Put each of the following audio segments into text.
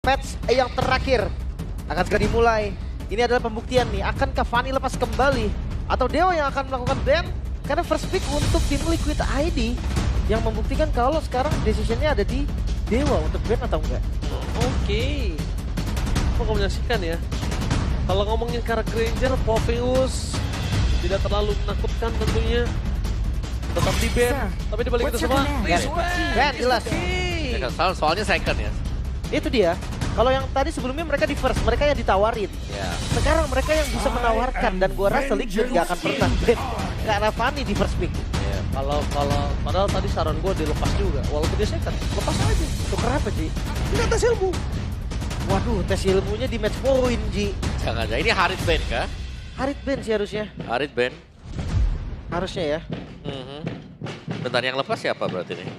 patch yang terakhir akan segera dimulai. Ini adalah pembuktian nih, akankah Fanny lepas kembali atau Dewa yang akan melakukan ban? Karena first pick untuk tim Liquid ID yang membuktikan kalau sekarang decisionnya ada di Dewa untuk ban atau enggak. Oke. Mau menyaksikan ya. Kalau ngomongin karakter Granger, Popheus tidak terlalu menakutkan tentunya. Tetap di ban, tapi dibalik itu semua, Ban jelas. Ya kan, soalnya second ya. Itu dia. Kalau yang tadi sebelumnya mereka di first, mereka yang ditawarin. Ya. Sekarang mereka yang bisa menawarkan dan gua rasa Liquid gak akan pernah ban karena Fanny di first pick. Ya, kalau padahal tadi saran gue dilepas juga, walaupun dia second, lepas aja. Tuker apa Ji? Ini tes ilmu. Waduh, tes ilmunya di match point Ji. Jangan aja. Ini Harit ban kah? Harit ban sih harusnya. Harit ban. Harusnya ya. Bentar, yang lepas siapa berarti nih?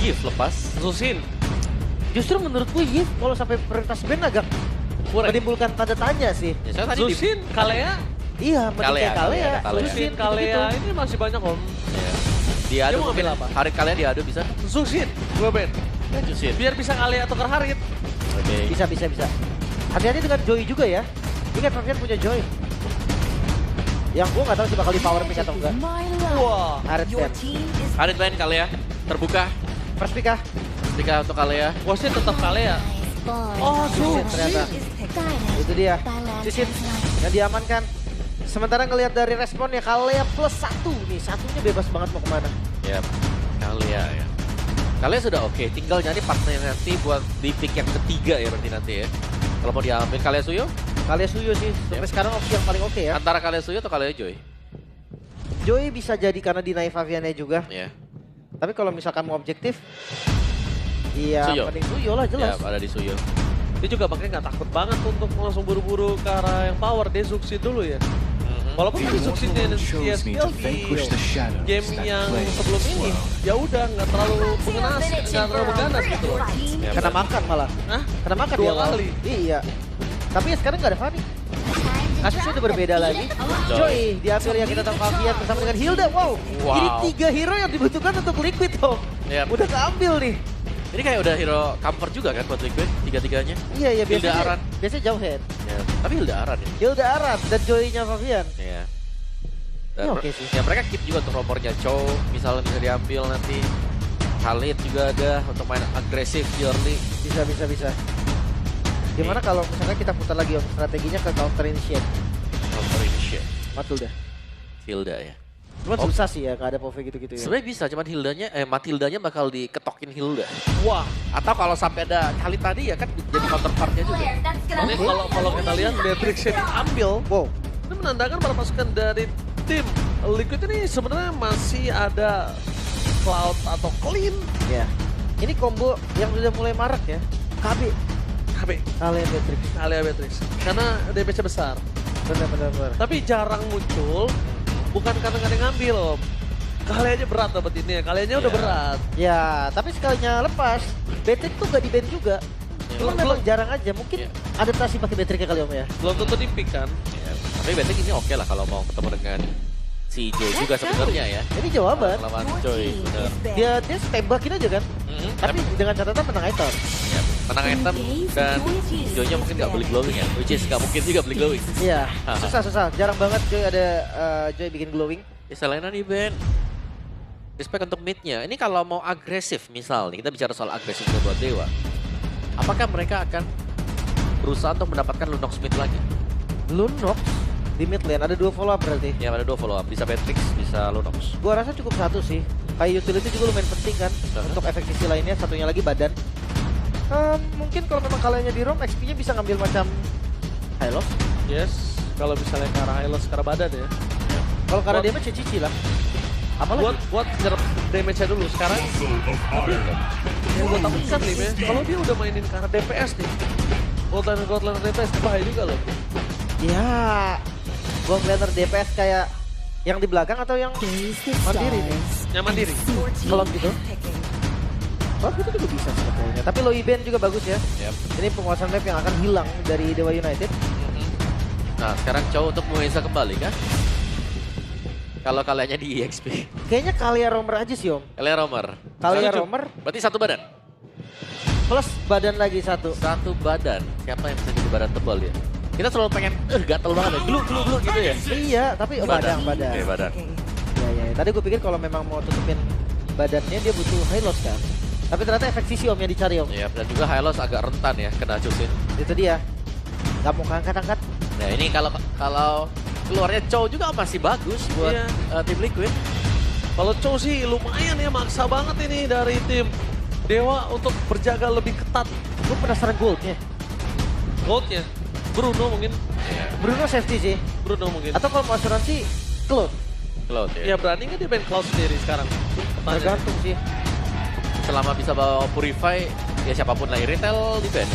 Yif lepas. Susin. Justru menurut gue Yif kalau sampai prioritas ban agak menimbulkan tanda tanya sih. Ya, saya tadi Susin, Kalea. Iya, mending kayak Kalea. Susin, Kalea, ini masih banyak om. Ya. Diadu Dia mau mungkin. ambil apa? Harit kalian diadu bisa? Susin, gue ban. Lanjutin. Biar bisa Kalea tukar Harit. Oke. Bisa. Hati-hati dengan Joy juga ya. Ingat Fabian punya Joy. Yang gue nggak tahu sih bakal di power pick atau enggak. Wah. Harit ban. Harit ban kalian terbuka. First pick ah. Ketika untuk kalian. Wasit tetap Kalea. Oh, Sisin ternyata. Itu dia. Sisin yang diamankan. Sementara ngelihat dari responnya Kalea plus 1 nih. Satunya bebas banget mau kemana. Ya, kalian ya. Kalian sudah oke, tinggal nyari partner nanti buat di pick yang ketiga ya berarti nanti ya. Kalau mau diambil kalian Suyo, Kalea Suyo sih. Sampai sekarang opsi yang paling oke ya. antara kalian Suyo atau kalian Joy? Joy bisa jadi karena dinai Fabiannya juga. Ya. Tapi kalau misalkan mau objektif, iya Suyo. mending Suyo lah jelas. Ya, ada di Suyo. Dia juga makanya nggak takut banget untuk langsung buru-buru ke arah yang power. Dia succeed dulu ya. Walaupun tadi succeednya CSGL di game yang sebelum ini, ya udah nggak terlalu mengganas gitu loh. Ya, Kena makan malah. Hah? Kena makan Dua dia malah. kali. Iya. Tapi ya sekarang nggak ada Fanny. Kasusnya udah berbeda lagi. Joy diambil yang kita tahu Fabian bersama dengan Hilda. Wow. Wow. Ini 3 hero yang dibutuhkan untuk Liquid tuh. Yap. Udah keambil nih. Ini kayak udah hero comfort juga kan buat Liquid, tiga-tiganya. Iya Hilda biasanya. Aran. Biasanya jauh head. Ya, tapi Hilda Aran ya. Hilda Aran dan Joy-nya Fabian. Ya. Ini oke sih. Ya mereka keep juga untuk nomornya Chow, misalnya bisa diambil nanti. Khalid juga ada untuk main agresif di early. Bisa. Gimana kalau misalnya kita putar lagi om strateginya ke counter initiate? Counter initiate. Matilda. Hilda ya. Cuman Oh. susah sih ya nggak ada POV gitu-gitu ya. Sebenarnya bisa, cuman Matildanya bakal diketokin Hilda. Wah. Atau kalau sampai ada Khalid tadi ya kan jadi counterpartnya juga. Ini kalau kita lihat Matrix yang diambil, Wow. itu menandakan para pasukan dari tim Liquid ini sebenarnya masih ada Cloud atau Clean. Ya. Ini combo yang sudah mulai marak ya. KB. KB, Kalea Matrix. Kalea Matrix. Karena damage-nya besar. Benar. Tapi jarang muncul, bukan karena nggak ada yang ngambil om. Kaleanya berat dapat ini ya, kaleanya udah Iya. berat. Ya, tapi sekalinya lepas, Matrix tuh gak di-ban juga. Cuma memang jarang aja. Mungkin Iya. adaptasi pakai Matrix kali om ya. Belum tentu di pick kan. Ya, tapi berarti ini oke lah kalau mau ketemu dengan si Joy juga sebenarnya ya. Ini jawaban. Lawan Joy, bener. Dia tembakin aja kan. Tapi dengan catatan menang item. Ya, menang item dan Joy-nya mungkin nggak beli glowing ya. Which is nggak mungkin juga beli glowing. Iya, susah. Jarang banget Joy ada Joy bikin glowing. Ya, selain event. Respect untuk mid-nya. Ini kalau mau agresif misal nih, kita bicara soal agresif buat Dewa. Apakah mereka akan berusaha untuk mendapatkan Lunox mid lagi? Lunox di mid lane ada 2 follow up berarti. Ya ada 2 follow up, bisa Matrix, bisa Lunox. Gua rasa cukup 1 sih. Kayak utility juga lumayan penting kan untuk efek sisi lainnya. Satunya lagi badan. Mungkin kalau memang kalahnya di roam, XP-nya bisa ngambil macam Hylos. Yes, kalau misalnya ke arah Hylos, ke arah badan ya. Kalau karena damage ya cici lah. Apalagi? Buat nyerap damage-nya dulu sekarang. Tapi yang gue takutkan nih, men, kalau dia udah mainin ke arah DPS nih. Godlaner DPS bahaya juga loh. Ya, gua ngeliat DPS kayak yang di belakang atau yang mandiri nih. Yang mandiri. Kalau gitu. Oh, itu juga bisa sebetulnya. Tapi low event juga bagus ya. Yep. Ini penguasaan map yang akan hilang dari Dewa United. Nah sekarang coba untuk Mueza kembali kan? Kalau kaliannya di EXP. Kayaknya Kalea Romer aja sih om. Kalea Romer. Kalea Setuju. Romer. Berarti satu badan? plus badan lagi satu. Satu badan, siapa yang bisa jadi badan tebal ya? Kita selalu pengen, gatel banget ya, gluk gitu ya. Iya, tapi badan. Oke, badan. Ya. Tadi gue pikir kalau memang mau tutupin badannya dia butuh high loss kan. Tapi ternyata efek sisi om yang dicari om. Iya, dan juga Hylos agak rentan ya kena Chusin. Itu dia. Gak mau angkat-angkat. Nah ini kalau keluarnya Chow juga masih bagus buat Iya. tim Liquid. Kalau Chow sih lumayan ya, maksa banget ini dari tim Dewa untuk berjaga lebih ketat. Gue penasaran goldnya. Goldnya, Bruno mungkin. Bruno safety sih. Bruno mungkin. Atau kalau mau asuransi, Cloud. Cloud Ya ya. berani nggak dia main Cloud sendiri sekarang? Pertanyaan. Tergantung sih. Selama bisa bawa Purify, ya siapapun lah retail defense.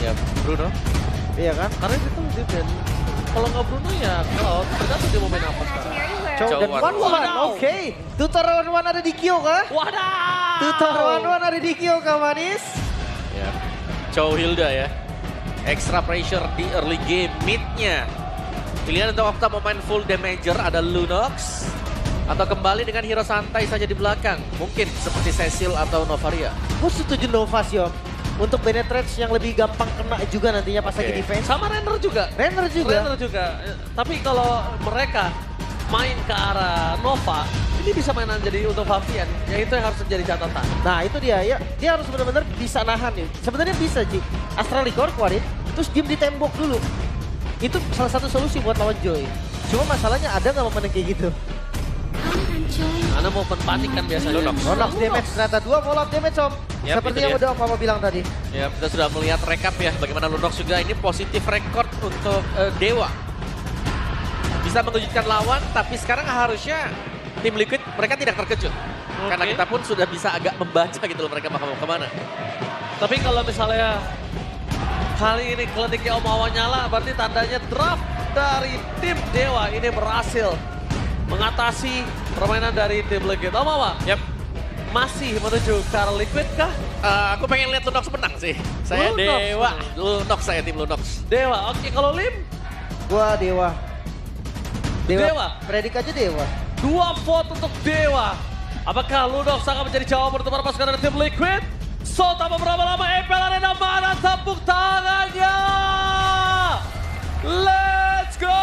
Ya Bruno. Iya kan? Karena itu defense. Kalau nggak Bruno ya Cloud, tergantung dia mau main apa sekarang. Chow Chow dan 1-1. Wadaw. Oke. Tutor 1-1 ada di Kyo kah? Wadah! Tutor 1-1 ada di Kyo kah manis? Ya. Chow Hilda ya. Extra pressure di early game mid-nya. Pilihan untuk Okta mau main full damager ada Lunox. Atau kembali dengan hero santai saja di belakang. Mungkin seperti Cecil atau Novaria. Gue setuju Nova sih om. Untuk penetrate yang lebih gampang kena juga nantinya pas lagi Oke. defense. Sama Renner juga. Renner juga. Renner juga. Tapi kalau mereka main ke arah Nova, ini bisa mainan jadi untuk Fabian. Ya itu yang harus menjadi catatan. Nah itu dia ya. Dia harus benar-benar bisa nahan nih. Sebenarnya bisa Ji. Astral Liquor keluarin. Terus diem di tembok dulu. Itu salah satu solusi buat lawan Joy. Cuma masalahnya ada nggak momen kayak gitu? Karena mau panik kan biasanya. Lunox. Lunox damage ternyata 2 follow up damage om. Yap, Seperti itu yang dia. udah Om Papa bilang tadi. Ya, kita sudah melihat rekap ya bagaimana Lunox juga ini positif record untuk Dewa. Bisa mengejutkan lawan, tapi sekarang harusnya tim Liquid mereka tidak terkejut. Karena kita pun sudah bisa agak membaca gitu loh mereka bakal mau kemana. Tapi kalau misalnya kali ini kletiknya Om Awan nyala, berarti tandanya draft dari tim Dewa ini berhasil mengatasi permainan dari tim Liquid. Om Awan, Yap. masih menuju ke arah Liquid kah? Aku pengen lihat Lunox menang sih. Saya Lunox Dewa. menang. Lunox saya tim Lunox. Dewa, oke kalau Lim, Gua Dewa. Dewa. Predik aja Dewa. 2 vote untuk Dewa. Apakah Lunox akan menjadi jawaban untuk para pasukan dari tim Liquid? So, tanpa berapa lama, Epel Arena mana tepuk tangannya? Let's go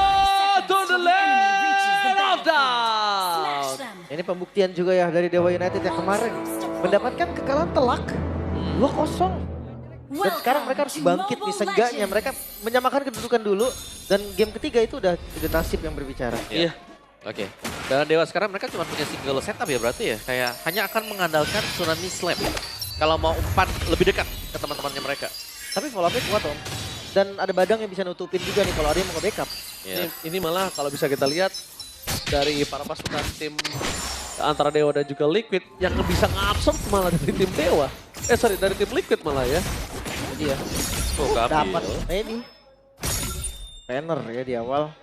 to the land of down. Ini pembuktian juga ya dari Dewa United yang kemarin mendapatkan kekalahan telak 2-0. Dan sekarang mereka harus bangkit nih, seenggaknya mereka menyamakan kedudukan dulu dan game ketiga itu udah nasib yang berbicara. Iya. Oke. Dan Dewa sekarang mereka cuma punya single setup ya berarti ya. Kayak hanya akan mengandalkan Tsunami Slam. Kalau mau umpan lebih dekat ke teman-temannya mereka. Tapi follow up-nya kuat om. Dan ada Badang yang bisa nutupin juga nih kalau ada yang mau nge-backup. Ya. Ini malah kalau bisa kita lihat dari para pasukan tim antara Dewa dan juga Liquid yang bisa ngabsorb malah dari tim Dewa. Dari tim Liquid malah ya. Dia Oh, dapat ini. Banner ya di awal.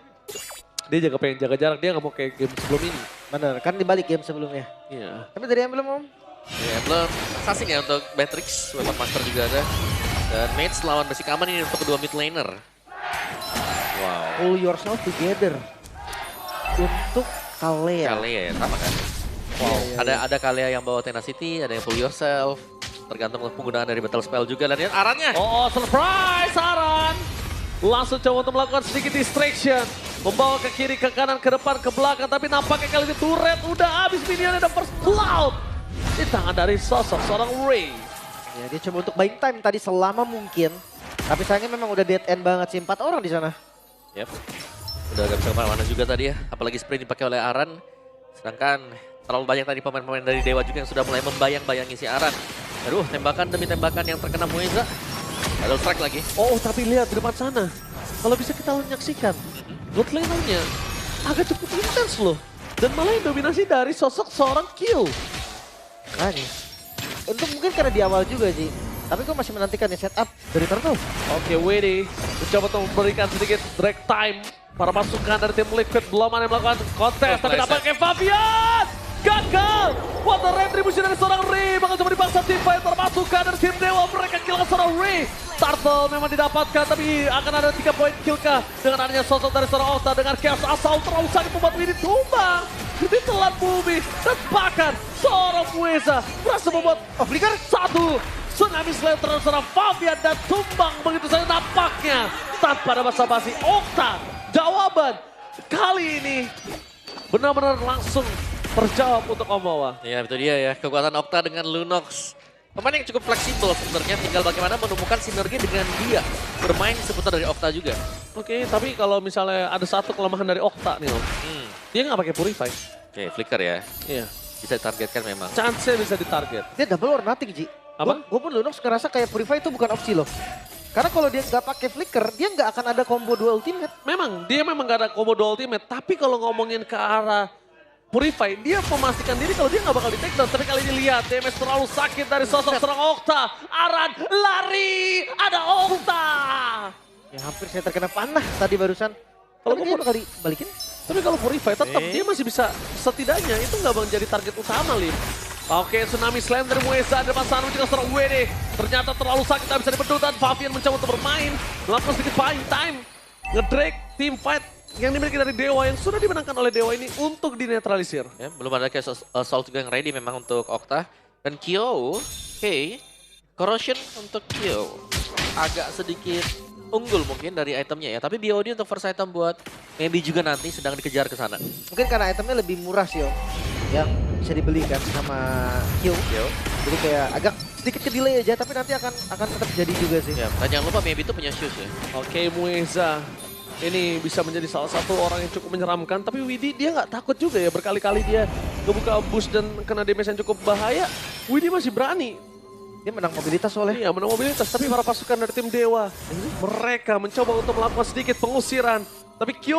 Dia jaga pengen jaga jarak, dia nggak mau kayak game sebelum ini. Bener, kan dibalik game sebelumnya. Iya. Tapi dari yang belum om. Ya, belum sasing ya untuk Matrix, Weapon Master juga ada. Dan Mage lawan basic aman ini untuk kedua mid laner. Wow. Pull yourself together. Untuk Kalea. Kalea ya, sama kan? Wow. Ada Kalea yang bawa Tenacity, ada yang Pull Yourself. Tergantung penggunaan dari Battle Spell juga. Dan lihat arannya. Oh, surprise Aran. Langsung coba untuk melakukan sedikit distraction. Membawa ke kiri, ke kanan, ke depan, ke belakang. Tapi nampaknya kali ini turret udah habis, minionnya ada first blood. Di tangan dari sosok seorang Ray. Ya dia coba untuk buying time tadi selama mungkin. Tapi sayangnya memang udah dead end banget sih, 4 orang di sana. Yep. Udah gak bisa kemana-mana juga tadi ya. Apalagi sprint dipakai oleh Aran. Sedangkan terlalu banyak tadi pemain-pemain dari Dewa juga yang sudah mulai membayang-bayangi si Aran. Aduh, tembakan demi tembakan yang terkena Mueza. Ada strike lagi. Oh, tapi lihat di depan sana. Kalau bisa kita menyaksikan, bot lanernya agak cukup intens loh. Dan malah yang dominasi dari sosok seorang Kill. Makanya. Untuk mungkin karena di awal juga sih. Tapi gue masih menantikan nih setup dari Turtle. Oke, WD mencoba untuk memberikan sedikit drag time. Para pasukan dari tim Liquid belum ada yang melakukan kontes. Tapi nampaknya Fabian gagal. What a retribution dari seorang Ray. Bakal coba dipaksa tim fighter pasukan dari tim Dewa. Mereka killkan seorang Ray. Turtle memang didapatkan, tapi akan ada 3 poin killkah dengan adanya sosok dari seorang Okta dengan Chaos Assault terlalu sakit membuat Winnie tumbang. Jadi telan bumi dan bahkan seorang Mueza berhasil membuat Oh, flicker. Tsunami Slayer terus serang Fabian dan tumbang begitu saja nampaknya. Tanpa ada basa-basi, Okta jawaban kali ini benar-benar langsung terjawab untuk Omawa. Ya itu dia ya, kekuatan Okta dengan Lunox. Pemain yang cukup fleksibel sebenarnya, tinggal bagaimana menemukan sinergi dengan dia. Bermain seputar dari Okta juga. Oke, tapi kalau misalnya ada satu kelemahan dari Okta nih Om. Dia nggak pakai Purify. Oke, flicker ya. Iya. Bisa ditargetkan memang. Chance-nya bisa ditarget. Dia double or nothing, Ji. Apa? Gue pun Lunox ngerasa kayak Purify itu bukan opsi loh. Karena kalau dia nggak pakai flicker, dia nggak akan ada combo dual ultimate. Memang, dia memang gak ada combo dual ultimate. Tapi kalau ngomongin ke arah Purify, dia memastikan diri kalau dia nggak bakal di take down. Tapi kali ini lihat, damage terlalu sakit dari sosok serang Okta. Aran lari, ada Okta. Ya hampir saya terkena panah tadi barusan. Kalau Tapi gue dia bakal dibalikin. Tapi kalau Purify tetap dia masih bisa, setidaknya itu nggak menjadi target utama, Lim. Oke, Tsunami Slam dari Mueza, ada Masano juga serang WD. Ternyata terlalu sakit, tak bisa dibendung dan Fabian mencoba untuk bermain. Melakukan sedikit buying time. Ngedrake, team fight yang dimiliki dari Dewa yang sudah dimenangkan oleh Dewa ini untuk dinetralisir. Ya, belum ada kayak Assault juga yang ready memang untuk Okta. Dan Kyo, Corrosion untuk Kyo. Agak sedikit unggul mungkin dari itemnya ya. Tapi BOD untuk first item buat maybe juga nanti sedang dikejar ke sana. Mungkin karena itemnya lebih murah sih Om. Yang bisa dibelikan sama Kyo. Jadi kayak agak sedikit ke delay aja tapi nanti akan tetap jadi juga sih. Ya, dan jangan lupa maybe itu punya shoes ya. Oke, Mueza. Ini bisa menjadi salah satu orang yang cukup menyeramkan. Tapi Widi dia nggak takut juga ya. Berkali-kali dia ngebuka boost dan kena damage yang cukup bahaya. Widi masih berani. Dia menang mobilitas soalnya. Iya, menang mobilitas. Tapi para pasukan dari tim Dewa, mereka mencoba untuk melakukan sedikit pengusiran. Tapi Q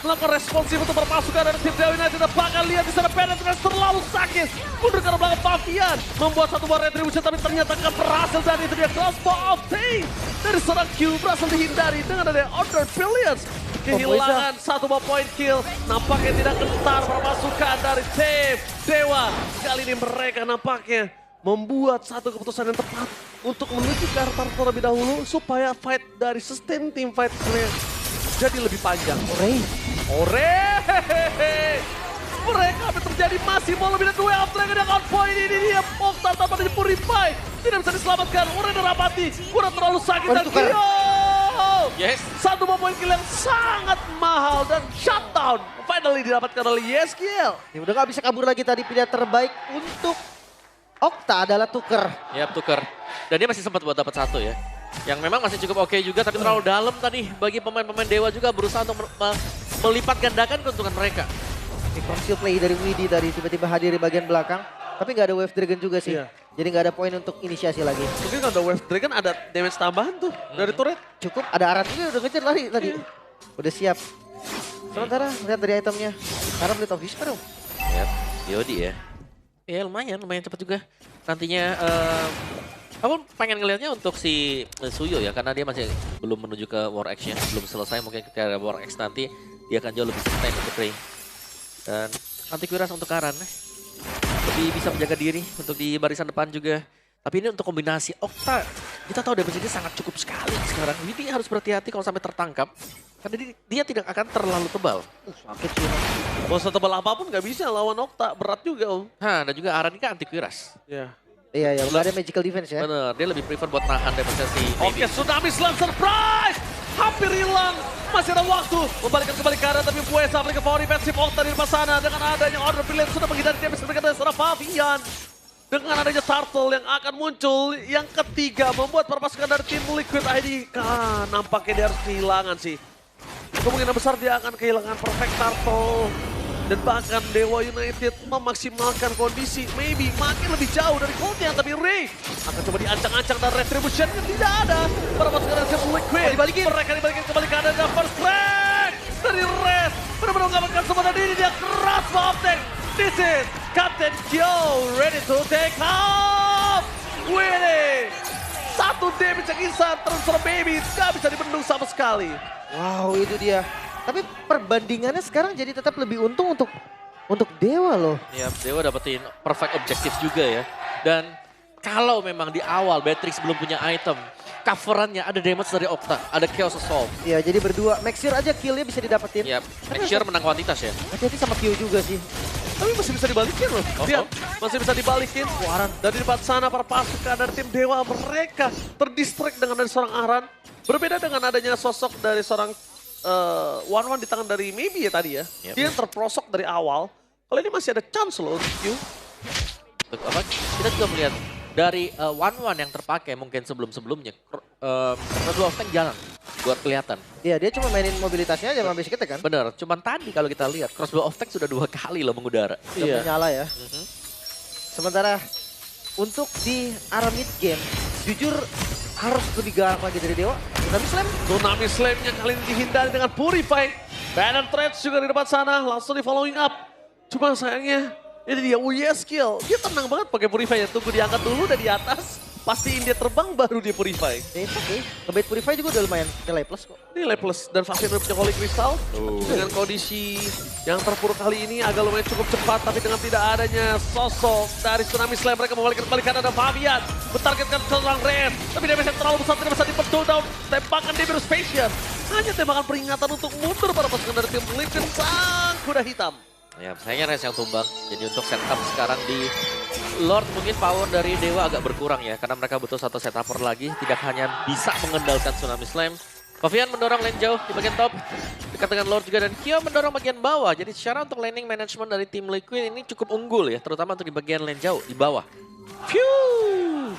melakukan responsif untuk para pasukan dari tim Dewa United. Dan bahkan lihat di sana penetrasi terlalu sakit. Mundur ke belakang Fabian. Membuat satu buah retribution tapi ternyata akan berhasil. Dan itu dia crossbow of Thing. Dari seorang Q berhasil dihindari dengan ada Order Billions. Kehilangan satu buah point kill. Nampaknya tidak gentar para pasukan dari tim Dewa. Kali ini mereka nampaknya membuat satu keputusan yang tepat untuk menuju ke arah terlebih dahulu supaya fight dari sustain team fight jadi lebih panjang. Mereka apa yang terjadi masih mau lebih dari 2 Dragon yang on point ini dia Okta tanpa dari Purify tidak bisa diselamatkan. Ore Nerapati kurang terlalu sakit dan Kyo. Yes. Satu poin kill yang sangat mahal dan shutdown finally didapatkan oleh Yeskiel. Ya udah nggak bisa kabur lagi tadi, pilihan terbaik untuk Okta adalah tuker. Ya, tuker. Dan dia masih sempat buat dapat satu ya. Yang memang masih cukup oke juga, tapi terlalu dalam tadi. Bagi pemain-pemain Dewa juga berusaha untuk melipat gandakan keuntungan mereka. Ini conceal play dari Widi tadi tiba-tiba hadir di bagian belakang. Tapi nggak ada Wave Dragon juga sih. Iya. Jadi nggak ada poin untuk inisiasi lagi. Mungkin kalau ada Wave Dragon ada damage tambahan tuh dari turret. Cukup, ada Aran juga udah ngejar lari tadi. Udah siap. Sementara lihat dari itemnya. Karena Blade of Whisper dong. Ya, Yodi ya. Ya lumayan cepat juga. Nantinya aku pengen ngelihatnya untuk si Suyo ya, karena dia masih belum menuju ke War X-nya, belum selesai. Mungkin ketika ada War X nanti dia akan jauh lebih sustain untuk Ray. Dan antivirus untuk Karan lebih bisa menjaga diri untuk di barisan depan juga. Tapi ini untuk kombinasi Okta, kita tahu damage-nya sangat cukup sekali sekarang. Jadi harus berhati-hati kalau sampai tertangkap, karena dia tidak akan terlalu tebal. Sakit sih. Mau setebal apapun nggak bisa lawan Okta, berat juga Om. Dan juga Aran ini kan antivirus. Ya. Iya, nggak ada magical defense ya. Bener, dia lebih prefer buat nahan damage si Oke, Tsunami Slam surprise! Hampir hilang. Masih ada waktu. Membalikkan kembali ke arah, tapi Mueza beri ke power defensif Okta di depan sana. Dengan adanya order pilihan sudah menghindari damage mereka dari seorang Fabian. Dengan adanya turtle yang akan muncul, yang ketiga membuat para pasukan dari tim Liquid ID. Nampaknya dia harus kehilangan sih. Kemungkinan besar dia akan kehilangan perfect turtle. Dan bahkan Dewa United memaksimalkan kondisi. Maybe makin lebih jauh dari Coldnya. Tapi Ray akan coba diancang-ancang dan retribution-nya tidak ada. Para pasukan dari tim Liquid. Mereka dibalikin kembali ke adanya first strike dari Red. Benar-benar menggambarkan semua dan ini dia keras Optek. This is Captain Kyo ready to take off. Winning. Satu damage yang instan terus baby. Gak bisa dibendung sama sekali. Wow, itu dia. Tapi perbandingannya sekarang jadi tetap lebih untung untuk Dewa loh. Ya, Dewa dapetin perfect objective juga ya. Dan kalau memang di awal Beatrix belum punya item, coverannya ada damage dari Okta, ada Chaos Assault. Ya, jadi berdua. Make sure aja kill-nya bisa didapetin. Ya, make sure menang kuantitas ya. Hati-hati sama Kyo juga sih. Tapi masih bisa dibalikin loh. Lihat, masih bisa dibalikin. Aran dari depan sana para pasukan dari tim Dewa mereka terdistract dengan dari seorang Aran. Berbeda dengan adanya sosok dari seorang One di tangan dari Maybe ya tadi ya. Dia yang terprosok dari awal. Kalau ini masih ada chance loh untuk Q. Kita juga melihat dari One yang terpakai mungkin sebelum-sebelumnya. Crossbow of Tank jalan buat kelihatan. Iya, dia cuma mainin mobilitasnya aja sama basic attack kan. Bener, cuman tadi kalau kita lihat Crossbow of Tank sudah 2 kali loh mengudara. Udah nyala ya. Sementara untuk di arah mid game, jujur harus lebih galak lagi dari Dewa. Tsunami Slam-nya kali ini dihindari dengan Purify. Banner Threads juga di depan sana, langsung di following up. Cuma sayangnya, ini dia skill. Dia tenang banget pakai Purify ya, tunggu diangkat dulu dari atas. Pastiin dia terbang baru dia Purify. Ya itu oke. Ngebait Purify juga udah lumayan nilai plus kok. Nilai plus dan Favian udah punya Holy Crystal. Dengan kondisi yang terpuruk kali ini agak lumayan cukup cepat. Tapi dengan tidak adanya sosok dari Tsunami Slam mereka membalikan ada Favian. Mentargetkan seorang Red. Tapi damage yang terlalu besar tidak bisa dipentul down. Tembakan dia virus Favian. Hanya tembakan peringatan untuk mundur para pasukan dari tim Lincoln sang kuda hitam. Ya, sayangnya Res yang tumbang. Jadi untuk setup sekarang di Lord mungkin power dari Dewa agak berkurang ya. Karena mereka butuh satu setupper lagi. Tidak hanya bisa mengendalikan Tsunami Slam. Favian mendorong lane jauh di bagian top. Dekat dengan Lord juga dan Kyo mendorong bagian bawah. Jadi secara untuk laning management dari tim Liquid ini cukup unggul ya. Terutama untuk di bagian lane jauh, di bawah. Phew!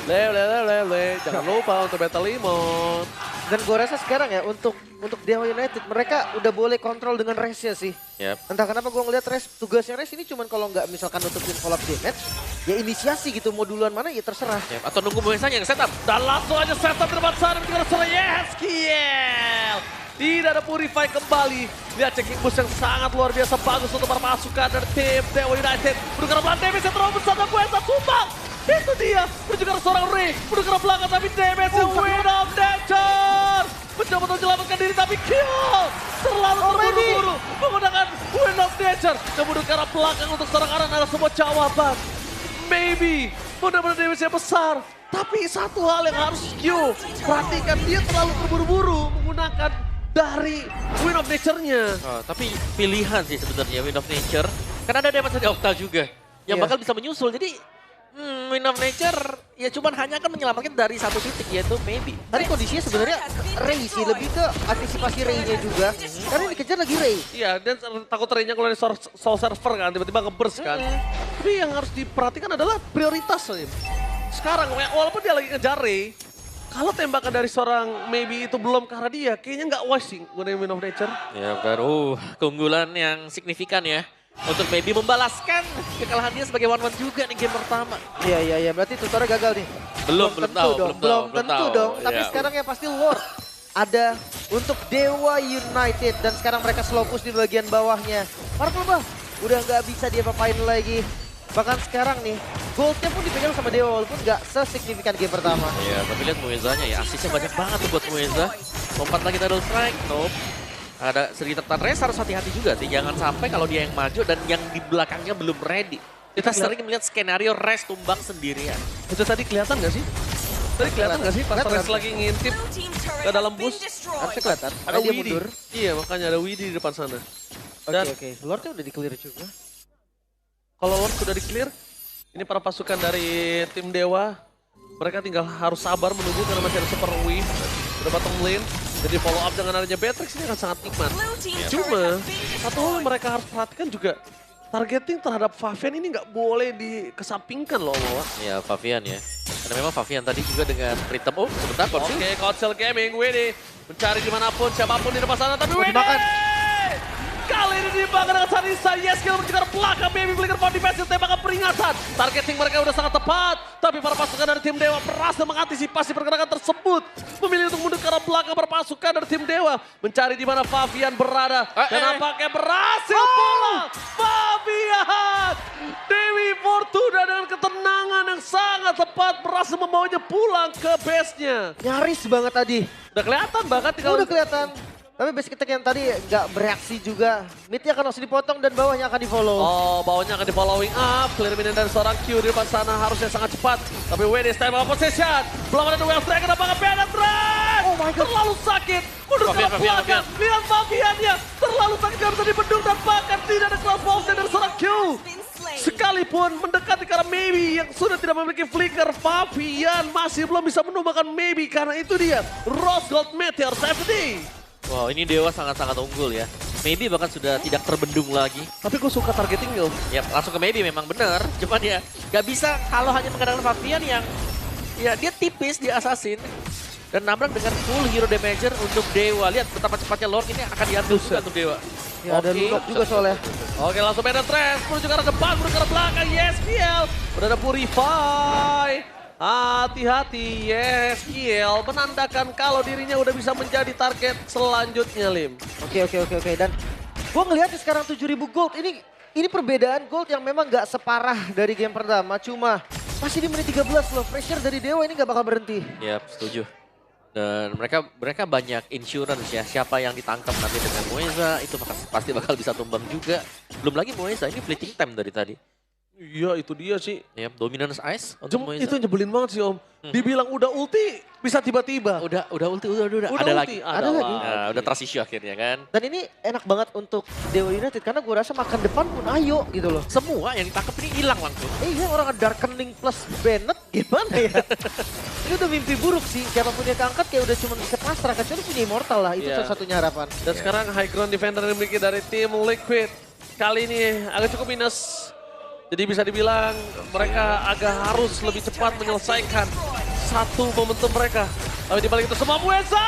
Jangan lupa untuk Battle Limon. Dan gue rasa sekarang ya untuk Dewa United mereka udah boleh kontrol dengan Resnya sih. Entah kenapa gue ngeliat Res, tugasnya Res ini cuman kalau nggak misalkan nutupin collapse damage, ya inisiasi gitu mau duluan mana ya terserah. Atau nunggu Moesanya yang setup. Dan langsung aja setup di depan sana dengan seorang Yeskiel. Tidak ada Purify kembali. Lihat checking boost yang sangat luar biasa bagus untuk para pasukan dari tim Dewa United. Menukar pelan damage yang terlalu besar dan Buesa tumbang. Itu dia, menunjukkan seorang Ray, menukar belakang tapi damage-nya Wind of Nature. Mencoba untuk menyelamatkan diri tapi kill. Terlalu terburu-buru menggunakan Wind of Nature. Kemudian ke arah belakang untuk seorang Aran ada sebuah jawaban. Maybe, mudah-mudahan damage-nya besar. Tapi satu hal yang harus Q perhatikan, dia terlalu terburu-buru menggunakan dari Wind of Nature-nya. Tapi pilihan sih sebenarnya Wind of Nature. Karena ada damage dari Octa juga. Yang bakal bisa menyusul. Jadi Wind of Nature ya cuman hanya akan menyelamatkan dari satu titik yaitu Maybe. Tadi kondisinya sebenarnya Ray sih, lebih ke antisipasi Ray-nya juga. Karena dikejar lagi Ray. Iya, dan takut Ray-nya kalau di soul server kan, tiba-tiba nge-burst kan. Tapi yang harus diperhatikan adalah prioritas. Sekarang, walaupun dia lagi ngejar Ray, kalau tembakan dari seorang Maybe itu belum ke arah dia, kayaknya nggak wise sih gunain Wind of Nature. Ya baru keunggulan yang signifikan ya. Untuk Maybe membalaskan kekalahan dia sebagai one juga nih game pertama. Iya, berarti tutornya gagal nih. Belum tentu dong. Tapi sekarang ya pasti Lord ada untuk Dewa United dan sekarang mereka slow push di bagian bawahnya. Purple bah, udah nggak bisa dia apain lagi. Bahkan sekarang nih, goldnya pun dipegang sama Dewa walaupun nggak sesignifikan game pertama. Iya, tapi lihat Muezanya ya, asisnya banyak banget tuh buat Mueza. Lompat lagi double strike, nope. Ada sedikit tekan Res harus hati-hati juga sih, jangan sampai kalau dia yang maju dan yang di belakangnya belum ready. Kita sering melihat skenario Res tumbang sendirian. Itu tadi kelihatan nggak sih? Tadi kelihatan nggak sih pas Res lagi ngintip ke dalam bus? Harusnya kelihatan, Ada dia Widdy. mundur. Iya, makanya ada Widdy di depan sana. Oke. Lordnya udah di-clear juga. Kalau Lord sudah di-clear, ini para pasukan dari tim Dewa, mereka tinggal harus sabar menunggu karena masih ada Super Wave. Udah bottom lane. Jadi follow up dengan adanya Beatrix ini akan sangat nikmat. Cuma, satu hal yang mereka harus perhatikan juga, targeting terhadap Favian ini nggak boleh dikesampingkan loh, Mawa. Ya, Favian ya. Karena memang Favian tadi juga dengan Rhythm. Oh, sebentar Konsil. Oke, Council Gaming, Widdy mencari dimanapun, siapapun di depan sana, tapi Widdy! Kali ini dimakan dengan Sanisa, Yeskiel mencegar belakang, Baby Flicker for defensive, tembakan peringatan. Targeting mereka udah sangat tepat, tapi para pasukan dari tim Dewa berhasil mengantisipasi pergerakan tersebut. Memilih untuk mundur ke arah belakang para pasukan dari tim Dewa. Mencari di mana Favian berada, dan nampaknya berhasil pulang. Favian! Dewi Fortuna dengan ketenangan yang sangat tepat berhasil membawanya pulang ke base-nya. Nyaris banget tadi. Udah kelihatan bahkan tinggal... Udah kelihatan. Tapi basic attack yang tadi nggak bereaksi juga. Mid-nya akan langsung dipotong dan bawahnya akan di-follow. Oh, bawahnya akan di-following up. Clear minion dari seorang Q di depan sana harusnya sangat cepat. Tapi WD style of position. Belum ada Well Striker, apakah penetrate? Oh my God. Terlalu sakit. Mundur ke belakang. Lihat Faviannya. terlalu sakit gak bisa dibendung dan bahkan tidak ada crossbow dari seorang Q. Sekalipun mendekati karena Maybe yang sudah tidak memiliki flicker, Fabian masih belum bisa menumbangkan Maybe karena itu dia Rose Gold Meteor Safety. Wow, ini Dewa sangat-sangat unggul ya. Maybe bahkan sudah tidak terbendung lagi. Tapi gue suka targeting Gil. Ya, langsung ke Maybe memang benar. Cuman ya, gak bisa kalau hanya mengandalkan Fabian yang ya dia tipis di Assassin. Dan nabrak dengan full hero damager untuk Dewa. Lihat betapa cepatnya Lord ini akan diambil juga untuk Dewa. Ya, ada Lunok juga soalnya. Oke, langsung penetrate, menuju ke arah depan, menuju ke arah belakang, YesKiel. Udah ada Purify. Hati-hati, YesKiel menandakan kalau dirinya udah bisa menjadi target selanjutnya, Lim. Oke. Dan gua ngeliatnya sekarang 7.000 gold. Ini perbedaan gold yang memang gak separah dari game pertama. Cuma masih di menit 13 loh. Pressure dari Dewa ini gak bakal berhenti. Yap, setuju. Dan mereka banyak insurance ya. Siapa yang ditangkap nanti dengan Moeza itu pasti bakal bisa tumbang juga. Belum lagi Moeza, ini fleeting time dari tadi. Iya, itu dia sih. Ya, dominance ice untuk Moeza. Itu nyebelin banget sih, Om. Dibilang udah ulti, bisa tiba-tiba. Udah ulti, udah. Udah Ada ulti, lagi. ada lagi. Nah, udah trust issue akhirnya kan. Dan ini enak banget untuk Dewa United karena gue rasa makan depan pun ayo gitu loh. Semua yang ditangkap ini hilang langsung. Iya, orang Darkening plus Bennett gimana ya? Ini udah mimpi buruk sih. Siapapun yang keangkat kayak udah cuma bisa pasrah. Kecuali punya Immortal lah. Itu Iya. satu-satunya harapan. Dan sekarang high ground defender yang dimiliki dari tim Liquid. Kali ini agak cukup minus. Jadi bisa dibilang mereka agak harus lebih cepat menyelesaikan satu momentum mereka. Tapi dibalik itu semua Moeza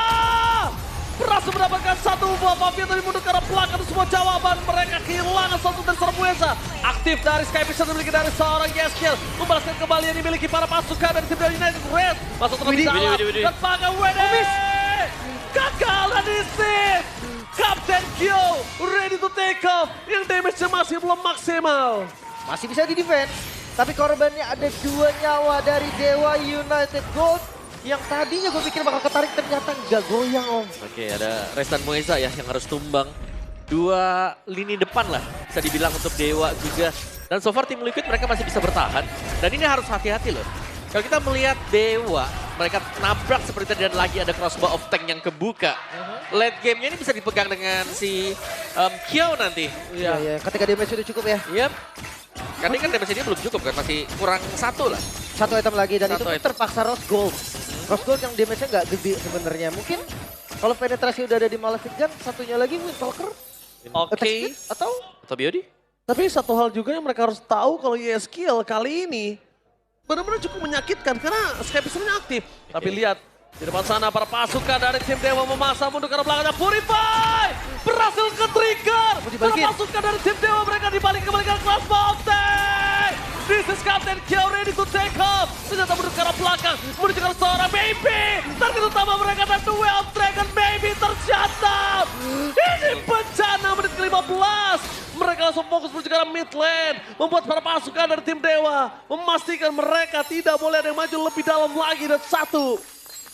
berhasil mendapatkan satu buah Fabian tapi mundur ke arah belakang. Semua jawaban mereka kehilangan satu dari seorang Moeza. Aktif dari Skypiece dimiliki dari seorang YesKiel. Membalaskan kembali yang dimiliki para pasukan dari tim United Red. Masuk terlebih dalam dan pakai Wede. Gagal dan disit. Kapten Q ready to take off. Yang damage-nya masih belum maksimal. Masih bisa di-defend. Tapi korbannya ada 2 nyawa dari Dewa United Gold. Yang tadinya gue pikir bakal ketarik ternyata nggak goyang, Om. Oke, ada Restan Moeza ya yang harus tumbang. 2 lini depan lah bisa dibilang untuk Dewa juga. Dan so far tim Liquid mereka masih bisa bertahan. Dan ini harus hati-hati loh. Kalau kita melihat Dewa, mereka nabrak seperti tadi dan lagi ada crossbow of tank yang kebuka. Late game-nya ini bisa dipegang dengan si Kyo nanti. Iya, ketika damage sudah cukup ya. Yep. Karena kan damage dia belum cukup kan, masih kurang 1 lah. 1 item lagi dan Satu itu pun item. terpaksa Rose Gold. Rose Gold yang damage-nya nggak gede sebenarnya. Mungkin kalau penetrasi udah ada di Malefic Gun, satunya lagi Windtalker. Oke. Attack speed atau Atau Biodi? Tapi satu hal juga yang mereka harus tahu kalau YesKiel kali ini benar-benar cukup menyakitkan karena Skypiece-nya aktif. Tapi lihat di depan sana para pasukan dari tim Dewa memasang mundur ke arah belakangnya. Purify berhasil ke-trigger. Para pasukan dari tim Dewa mereka dibalik-kembalikan crossbow of tank. This is Captain Q ready to take off. Ternyata mundur ke arah belakang, menuju ke arah seorang Maybe. Target utama mereka dan Duel of Dragon Maybe tercatat. Ini bencana menit ke-15. Mereka langsung fokus menuju ke arah mid lane. Membuat para pasukan dari tim Dewa memastikan mereka tidak boleh ada yang maju lebih dalam lagi. Dan satu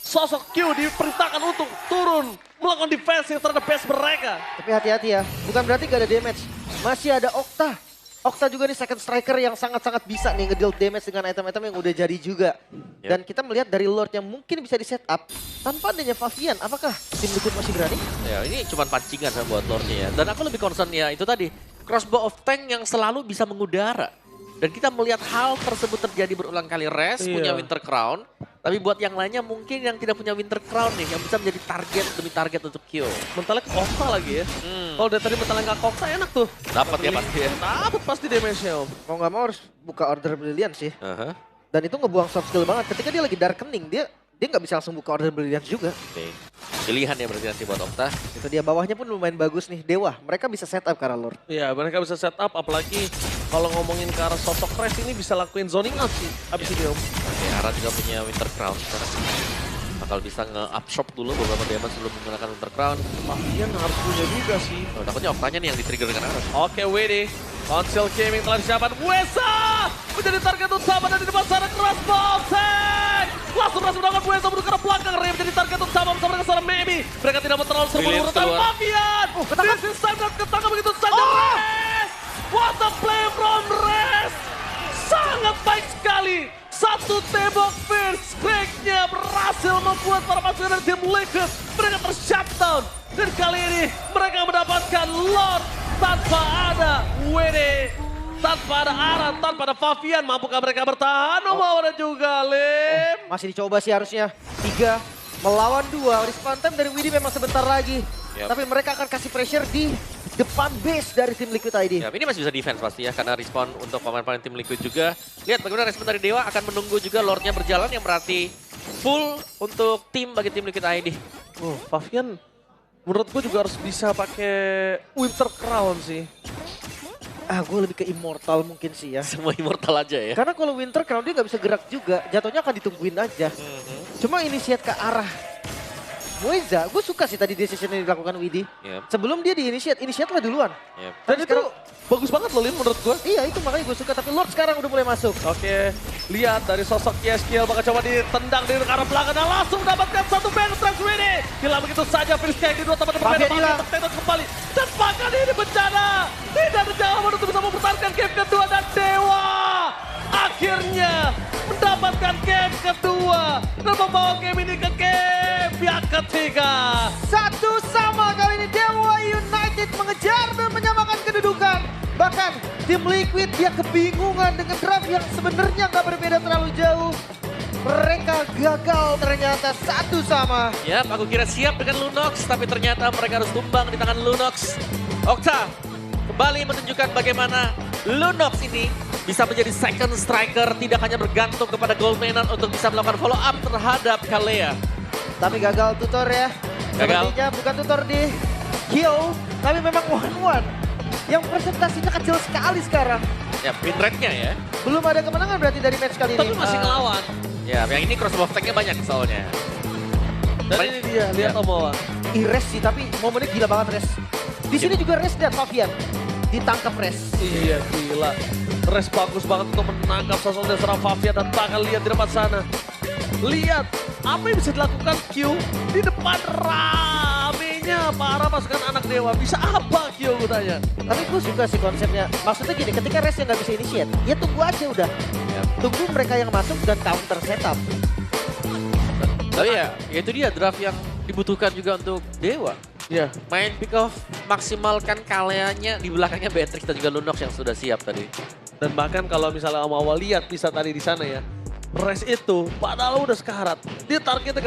sosok Q diperintahkan untuk turun melakukan defensive terhadap base mereka. tapi hati-hati ya. Bukan berarti gak ada damage. Masih ada Okta. Okta juga nih second striker yang sangat-sangat bisa nih ngedeal damage dengan item-item yang udah jadi juga. Dan kita melihat dari Lord yang mungkin bisa di setup tanpa adanya Fabian. Apakah tim Liquid masih berani? Ya ini cuma pancingan ya buat Lordnya ya. Dan aku lebih concern ya itu tadi. Crossbow of tank yang selalu bisa mengudara. Dan kita melihat hal tersebut terjadi berulang kali. Res punya Winter Crown. Tapi buat yang lainnya mungkin yang tidak punya Winter Crown nih. Yang bisa menjadi target demi target untuk Q. Mentalnya ke Okta lagi ya. Kalau dari tadi mentalnya nggak ke Okta enak tuh. Dapat ya pasti ya. Dapat pasti damage-nya, Om. Mau nggak mau harus buka Order Brilliance sih. Aha. Dan itu ngebuang soft skill banget. Ketika dia lagi Darkening, dia nggak bisa langsung buka Order Brilliance juga. Oke. Pilihan ya berarti nanti buat Okta. Itu dia bawahnya pun lumayan bagus nih. Dewa, mereka bisa setup ke arah Lord. Iya, mereka bisa set up, apalagi kalau ngomongin ke arah sosok Crash ini bisa lakuin zoning out sih abis ini, Om. Oke, Ara juga punya Winter Crown sekarang. Bakal bisa nge-upshop dulu beberapa damage sebelum menggunakan Winter Crown. Fabian harus punya juga sih. Oh, takutnya Oktanya nih yang di-trigger dengan Ara. Oke, Wede. Console Gaming telah disiapkan. Wesa menjadi target utama dan di depan sana crossbow tank. Langsung berhasil mendapatkan Wesa menuju ke arah belakang. Ray menjadi target utama bersama dengan seorang Maybe. Mereka tidak mau terlalu terburu-buru. Tapi Fabian. This is time dan ketangkap begitu saja. Res. What a play from Res. Sangat baik sekali. Satu tembok first break-nya berhasil membuat para pasukan dari tim Liquid mereka ter-shutdown. Dan kali ini mereka mendapatkan mendapatkan Lord tanpa ada WD, tanpa ada Aran, tanpa ada Favian. Mampukah mereka bertahan? Omawa dan juga Lim. Masih dicoba sih harusnya. 3 melawan 2. Respawn time dari Widi memang sebentar lagi. Yap. Tapi mereka akan kasih pressure di depan base dari tim Liquid ID. Ya, ini masih bisa defense pasti ya, karena respon untuk pemain-pemain tim Liquid juga. Lihat bagaimana respon dari Dewa akan menunggu juga Lordnya berjalan, yang berarti full untuk tim bagi tim Liquid ID. Favian menurut gue juga harus bisa pakai Winter Crown sih. Gue lebih ke Immortal mungkin sih ya. Semua immortal aja ya. Karena kalau Winter Crown dia nggak bisa gerak juga. Jatuhnya akan ditungguin aja. Cuma initiate ke arah Moiza, gue suka sih tadi decision yang dilakukan Widi. Yep. Sebelum dia di-initiate lah duluan. Yep. Dan itu bagus banget loh Lim menurut gue. Iya itu makanya gue suka, tapi Lord sekarang udah mulai masuk. Oke, lihat dari sosok Yeskiel bakal coba ditendang dari arah belakang dan langsung mendapatkan satu penetrasi WD. Hilang begitu saja, Friska yang kedua teman-teman Favian hilang. Tetot kembali. Dan bahkan ini bencana. Tidak terjawab untuk bisa mempertahankan game kedua dan Dewa akhirnya mendapatkan game kedua dan membawa game ini ke game yang ketiga. 1-1 kali ini Dewa United mengejar dan menyamakan kedudukan. Bahkan tim Liquid dia kebingungan dengan draft yang sebenarnya nggak berbeda terlalu jauh. Mereka gagal ternyata 1-1. Yap, aku kira siap dengan Lunox, tapi ternyata mereka harus tumbang di tangan Lunox. Okta kembali menunjukkan bagaimana Lunox ini bisa menjadi second striker, tidak hanya bergantung kepada Goldmanan untuk bisa melakukan follow up terhadap Kalea. Tapi gagal tutor ya. Gagal. Sepertinya bukan tutor di Kyo, tapi memang 1-1. Yang presentasinya kecil sekali sekarang. Ya, win rate-nya ya. Belum ada kemenangan berarti dari match kali ini. Tapi masih ngelawan. Ya, yang ini crossbow attack-nya banyak soalnya. Dan ini dia, lihat Omawa. Ires sih, tapi momennya gila banget Res. Di sini juga Res dan Favian ditangkap Res. Iya gila. Res bagus banget untuk menangkap sosok dan serang Favian dan bahkan lihat di depan sana. Lihat apa yang bisa dilakukan Q di depan ramenya para pasukan anak Dewa. Bisa apa Q gue tanya? Tapi gue suka sih konsepnya. Maksudnya gini, ketika Res yang nggak bisa initiate, ya tunggu aja udah. Tunggu mereka yang masuk dan counter setup. Tapi ya itu dia draft yang dibutuhkan juga untuk Dewa. Ya, Main pick off, maksimalkan Kaleanya, di belakangnya Beatrix dan juga Lunox yang sudah siap tadi. dan bahkan kalau misalnya Omawa lihat bisa tadi di sana ya. Res itu padahal udah sekarat. Dia targetnya